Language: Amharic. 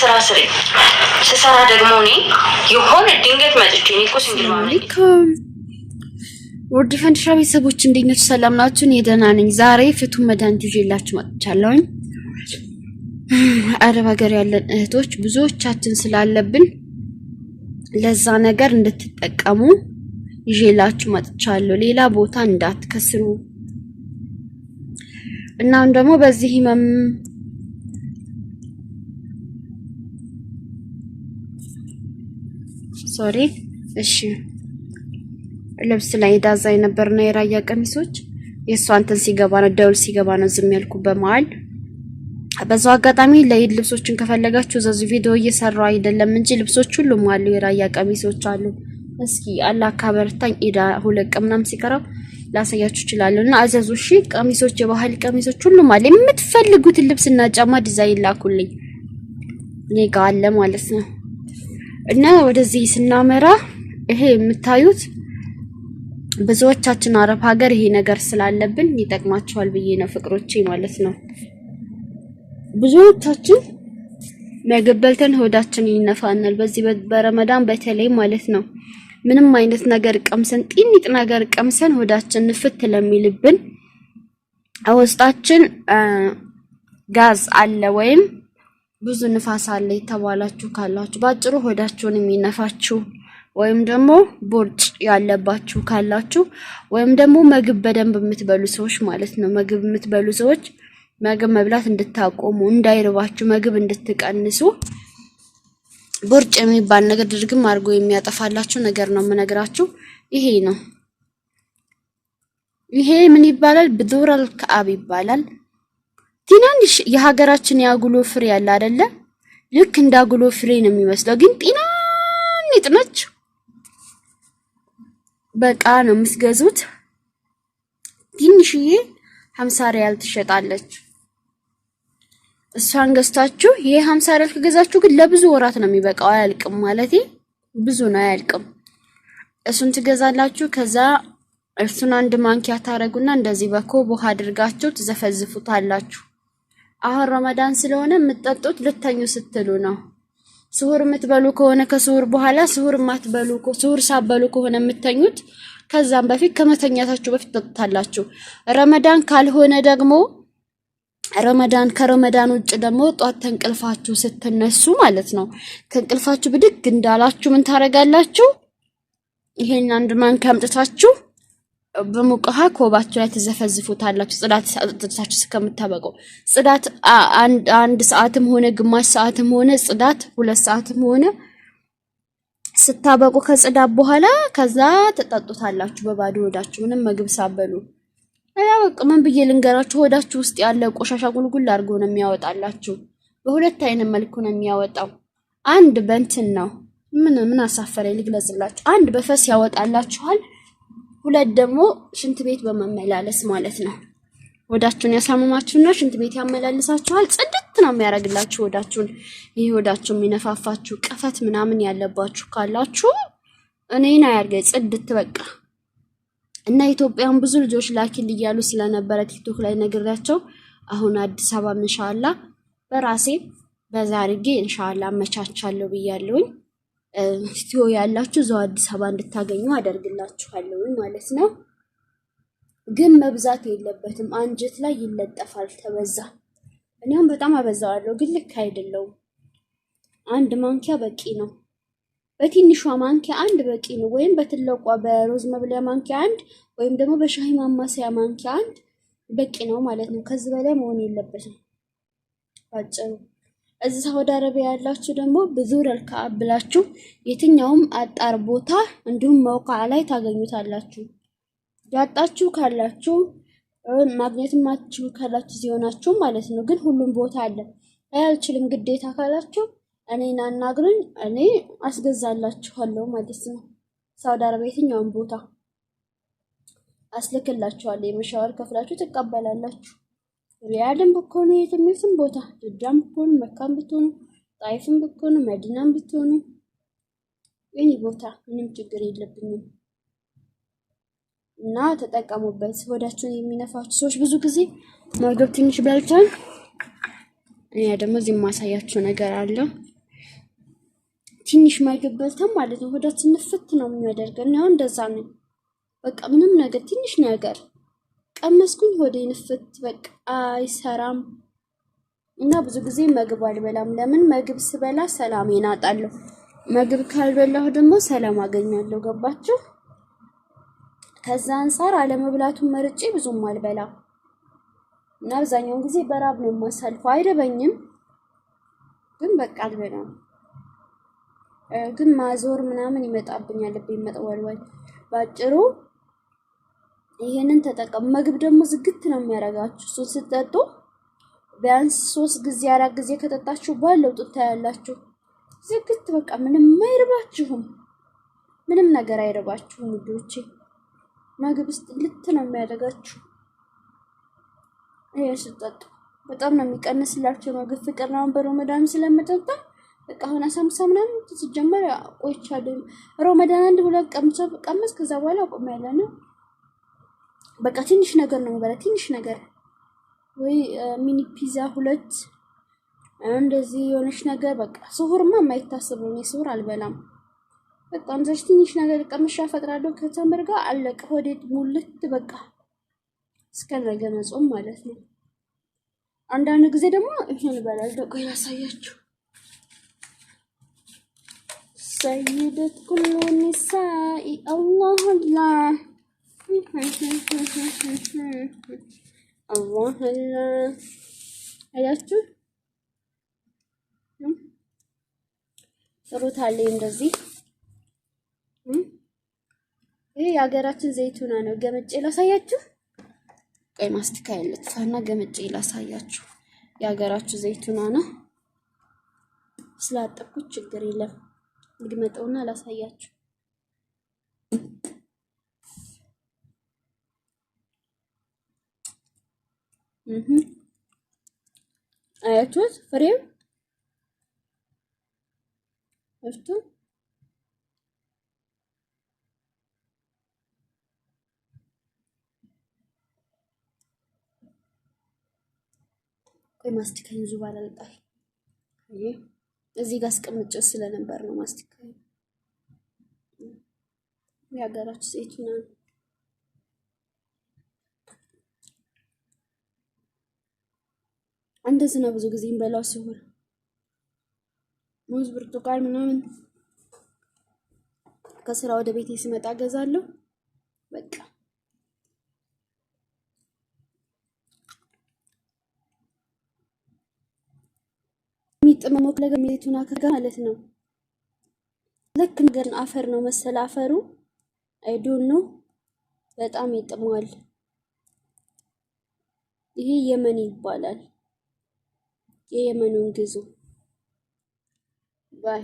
ስራ ስሪ ስሰራ ደግሞ እኔ የሆነ ድንገት መጥቼ እኔ እኮ ሲንግል ማለት ውድ ፈንድሻ ቤተሰቦች እንዴት ናችሁ? ሰላም ናችሁ? እኔ ደህና ነኝ። ዛሬ ፍቱን መድኃኒት ይዤላችሁ መጥቻለሁኝ። አረብ ሀገር ያለን እህቶች ብዙዎቻችን ስላለብን ለዛ ነገር እንድትጠቀሙ ይዤላችሁ መጥቻለሁ። ሌላ ቦታ እንዳትከስሩ። እናም ደግሞ በዚህ ህመም እሺ ልብስ ላይ ዳዛ የነበርና የራያ ቀሚሶች የሷንተን ሲገባ ነው ደውል ሲገባ ነው ዝም ያልኩ በመሃል በዛው አጋጣሚ ለኢድ ልብሶችን ከፈለጋችሁ ዘዙ ቪዲዮ እየሰራው አይደለም እንጂ ልብሶች ሁሉም አሉ የራያ ቀሚሶች አሉ እስኪ አላህ ካበርታኝ ኢዳ ሁለት ቀምናም ሲቀራው ላሳያችሁ ይችላልና አዘዙ እሺ ቀሚሶች የባህል ቀሚሶች ሁሉም አለ የምትፈልጉት ልብስና ጫማ ዲዛይን ላኩልኝ እኔ ጋር አለ ማለት ነው እና ወደዚህ ስናመራ ይሄ የምታዩት ብዙዎቻችን አረብ ሀገር ይሄ ነገር ስላለብን ይጠቅማቸዋል ብዬ ነው ፍቅሮቼ ማለት ነው ብዙዎቻችን ምግብ በልተን ሆዳችን ይነፋናል በዚህ በረመዳን በተለይ ማለት ነው ምንም አይነት ነገር ቀምሰን ጢኒጥ ነገር ቀምሰን ሆዳችን ንፍት ለሚልብን ውስጣችን ጋዝ አለ ወይም ብዙ ንፋስ አለ የተባላችሁ ካላችሁ ባጭሩ ሆዳችሁን የሚነፋችሁ ወይም ደግሞ ቦርጭ ያለባችሁ ካላችሁ ወይም ደግሞ ምግብ በደንብ የምትበሉ ሰዎች ማለት ነው ምግብ የምትበሉ ሰዎች ምግብ መብላት እንድታቆሙ እንዳይርባችሁ ምግብ እንድትቀንሱ ቦርጭ የሚባል ነገር ድርግም አድርጎ የሚያጠፋላችሁ ነገር ነው የምነግራችሁ ይሄ ነው ይሄ ምን ይባላል ብዱረል ከአብ ይባላል ትናንሽ የሀገራችን ያጉሎ ፍሬ ያለ አይደለ ልክ እንዳጉሎ ፍሬ ነው የሚመስለው ግን ጢናንጥ ነች በቃ ነው የምትገዙት ትንሽዬ 50 ሪያል ትሸጣለች እሷን ገዝታችሁ ይሄ 50 ሪያል ከገዛችሁ ግን ለብዙ ወራት ነው የሚበቃው አያልቅም ማለቴ ብዙ ነው አያልቅም እሱን ትገዛላችሁ ከዛ እሱን አንድ ማንኪያ ታረጉና እንደዚህ በኮብ ውሃ አድርጋችሁ ትዘፈዝፉታላችሁ አሁን ረመዳን ስለሆነ የምትጠጡት ልተኙ ስትሉ ነው ስሁር የምትበሉ ከሆነ ከስሁር በኋላ ስሁር ማትበሉ ስሁር ሳበሉ ከሆነ የምትተኙት ከዛም በፊት ከመተኛታችሁ በፊት ተጣጣላችሁ ረመዳን ካልሆነ ደግሞ ከረመዳን ውጭ ደግሞ ጧት ተንቅልፋችሁ ስትነሱ ማለት ነው ከእንቅልፋችሁ ብድግ እንዳላችሁ ምን ታረጋላችሁ ይሄን አንድ ማንኪያ አምጥታችሁ በሙቀሃ ኮባችሁ ላይ ተዘፈዝፉታላችሁ ጽዳት አጥታችሁ እስከምታበቁ ጽዳት አንድ ሰዓትም ሆነ ግማሽ ሰዓትም ሆነ ጽዳት 2 ሰዓትም ሆነ ስታበቁ ከጽዳት በኋላ ከዛ ተጣጣጣላችሁ በባዶ ሆዳችሁ ምንም ምግብ ሳበሉ ያው ምን ብዬ ልንገራችሁ ሆዳችሁ ውስጥ ያለ ቆሻሻ ጉልጉል አድርጎ ነው የሚያወጣላችሁ በሁለት አይነት መልኩ ነው የሚያወጣው አንድ በእንትን ነው ምን አሳፈረ ልግለጽላችሁ አንድ በፈስ ያወጣላችኋል ሁለት ደግሞ ሽንት ቤት በመመላለስ ማለት ነው ሆዳችሁን ያሳመማችሁና ሽንት ቤት ያመላልሳችኋል ጽድት ነው የሚያረግላችሁ ሆዳችሁን ይሄ ሆዳችሁ የሚነፋፋችሁ ቀፈት ምናምን ያለባችሁ ካላችሁ እኔና ያርገ ጽድት በቃ እና ኢትዮጵያን ብዙ ልጆች ላኪል ይያሉ ስለነበረ ቲክቶክ ላይ ነግራቸው አሁን አዲስ አበባ ኢንሻአላህ በራሴ በዛርጌ ኢንሻአላህ መቻቻለሁ ብያለሁኝ ስቲዮ ያላችሁ ዘው አዲስ አበባ እንድታገኙ አደርግላችኋለሁ ማለት ነው ግን መብዛት የለበትም አንጀት ላይ ይለጠፋል ተበዛ እኔም በጣም አበዛዋለሁ ግን ልክ አይደለም አንድ ማንኪያ በቂ ነው በትንሿ ማንኪያ አንድ በቂ ነው ወይም በትልቋ በሮዝ መብለያ ማንኪያ አንድ ወይም ደግሞ በሻሂ ማማሰያ ማንኪያ አንድ በቂ ነው ማለት ነው ከዚህ በላይ መሆን የለበትም ባጭሩ እዚህ ሳውዲ አረቢያ ያላችሁ ደግሞ ብዙረል ከአብ ብላችሁ የትኛውም አጣር ቦታ እንዲሁም መውቃ ላይ ታገኙታላችሁ ያጣችሁ ካላችሁ ማግኘትም ማችሁ ካላችሁ ሲሆናችሁ ማለት ነው ግን ሁሉም ቦታ አለ አያልችልም ግዴታ ካላችሁ እኔን አናግሩኝ እኔ አስገዛላችኋለሁ ማለት ነው ሳውዲ አረቢያ የትኛውም ቦታ አስልክላችኋለሁ የመሻወር ከፍላችሁ ተቀበላላችሁ ሪያድም ብትሆኑ የትም ቦታ ጅዳም ብትሆኑ መካም ብትሆኑ ጣይፍም ብትሆኑ መዲናም ብትሆኑ የኔ ቦታ ምንም ችግር የለብኝም እና ተጠቀሙበት ሆዳችሁን የሚነፋችሁ ሰዎች ብዙ ጊዜ ምግብ ትንሽ በልተን እኔ ደግሞ እዚህ ማሳያችሁ ነገር አለ ትንሽ ምግብ በልተን ማለት ነው ሆዳችን ንፍት ነው የሚያደርገን። ያው እንደዛ ነው በቃ ምንም ነገር ትንሽ ነገር ቀመስኩኝ ሆዴ ንፍት በቃ አይሰራም። እና ብዙ ጊዜ ምግብ አልበላም። ለምን ምግብ ስበላ ሰላሜን አጣለሁ። ምግብ ካልበላሁ ደግሞ ሰላም አገኛለሁ። ገባችሁ? ከዛ አንፃር አለመብላቱን መርጬ ብዙም አልበላም እና አብዛኛውን ጊዜ በራብ ነው የማሳልፈው። አይደበኝም ግን በቃ አልበላም። ግን ማዞር ምናምን ይመጣብኛል፣ ልቤን መጥወልወል። ባጭሩ ይሄንን ተጠቀሙ። ምግብ ደግሞ ዝግት ነው የሚያደርጋችሁ። እሱን ስትጠጡ ቢያንስ 3 ጊዜ 4 ጊዜ ከጠጣችሁ በኋላ ለውጥ ታያላችሁ። ዝግት በቃ ምንም አይርባችሁም፣ ምንም ነገር አይርባችሁም ውዶቼ። ምግብ ውስጥ ልት ነው የሚያደርጋችሁ። ይሄ ስትጠጡ በጣም ነው የሚቀንስላችሁ። ምግብ ፍቅር ነው። በረመዳን ስለምጠጣ በቃ አሁን ሳምሳ ምናምን ሲጀመር ቆይቻለሁ። ረመዳን 1-2 ቀመስ ከዛ በኋላ አቆሚያለሁ ነው። በቃ ትንሽ ነገር ነው የምበላ፣ ትንሽ ነገር ወይ ሚኒ ፒዛ 2 እንደዚህ የሆነች ነገር በቃ። ስሁርማ የማይታሰብ ነው። ስሁር አልበላም። በጣም ዘሽ ትንሽ ነገር ቀምሻ ፈጥራለሁ ከተምር ጋር አለቀ። ሆዴ ሙልት በቃ እስከ ነገ መጾም ማለት ነው። አንዳንድ ጊዜ ደግሞ ይሄን እበላለሁ። ቆይ ላሳያችሁ። ሰይደት ኩሉ ኒሳኢ አላህ አላህ አላህ አላህ አያችሁ ጥሩት አለ እንደዚህ። ይሄ የሀገራችን ዘይቱና ነው። ገመጬ ላሳያችሁ። ቀይ ማስቲካ ያለጥፋና ገመጬ ላሳያችሁ። የሀገራችሁ ዘይቱና ነው። ስላጠብኩት ችግር የለም። እንግመጠውና ላሳያችሁ። አያችሁት? ፍሬው እፍቱ ቆይ ማስቲካ ይዙ ባላልጣል እዚህ ጋር አስቀምጬው ስለነበር ነው። ማስቲካ የሀገራችሁ ዘይቱና ነው። እንደዚህ ነው ብዙ ጊዜ እንበላው ሲሆን ሙዝ፣ ብርቱካን ምናምን ከስራ ወደ ቤቴ ሲመጣ ገዛለሁ። በቃ የሚጥመመው ዘይቱና ከጋ ማለት ነው። ልክ ነገር አፈር ነው መሰለ አፈሩ አይዶን ነው። በጣም ይጥመዋል። ይሄ የመን ይባላል። የየመኑን ግዙ ባይ